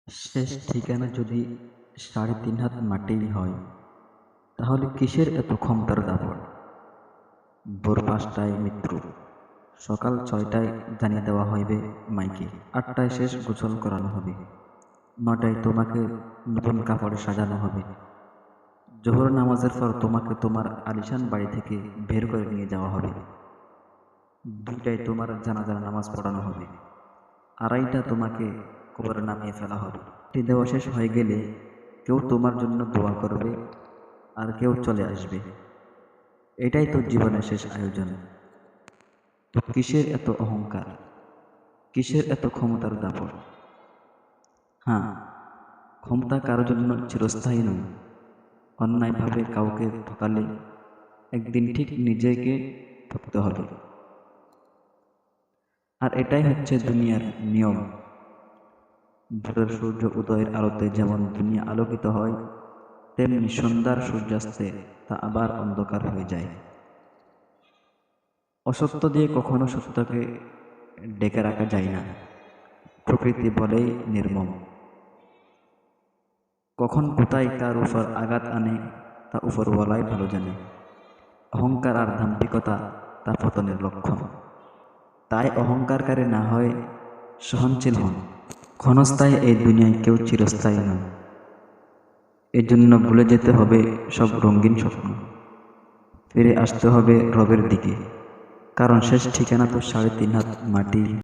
শেষ ঠিকানা যদি ৩.৫ হাত মাটিই হয়, তাহলে কিসের এত ক্ষমতার দাপট? ভোর ৫টায় মৃত্যু, সকাল ৬টায় জানিয়ে দেওয়া হইবে মাইকে, ৮টায় শেষ গোসল করানো হবে, ৯টায় তোমাকে নতুন কাপড়ে সাজানো হবে, জোহর নামাজের পর তোমাকে তোমার আলিশান বাড়ি থেকে বের করে নিয়ে যাওয়া হবে, ২টায় তোমার জানাজার নামাজ পড়ানো হবে, ২:৩০ তোমাকে কবরে নামিয়ে ফেলা হবে। দেওয়া শেষ হয়ে গেলে কেউ তোমার জন্য দোয়া করবে আর কেউ চলে আসবে। এটাই তো জীবনের শেষ আয়োজন। তো কিসের এত অহংকার, কিসের এত ক্ষমতার দাপট? হ্যাঁ, ক্ষমতা কারোর জন্য চিরস্থায়ী নয়। অন্যায়ভাবে কাউকে ঠকালে একদিন ঠিক নিজেকে ঠকতে হবে। আর এটাই হচ্ছে দুনিয়ার নিয়ম। ভোরের সূর্য উদয়ের আলোতে যেমন দুনিয়া আলোকিত হয়, তেমনি সন্ধ্যার সূর্যাস্তে তা আবার অন্ধকার হয়ে যায়। অসত্য দিয়ে কখনো সত্যকে ডেকে রাখা যায় না। প্রকৃতি বলেই নির্মম। কখন কোথায় কার উপর আঘাত আনে তা উপরওয়ালাই ভালো জানে। অহংকার আর দাম্ভিকতা তা পতনের লক্ষণ। তাই অহংকারকারী না হয় সহনশীল হন। ক্ষণস্থায়ী এই দুনিয়ায় কেউ চিরস্থায়ী নয়। এজন্য ভুলে যেতে হবে সব রঙিন স্বপ্ন, ফিরে আসতে হবে রবের দিকে, কারণ শেষ ঠিকানা তো ৩.৫ হাত মাটি।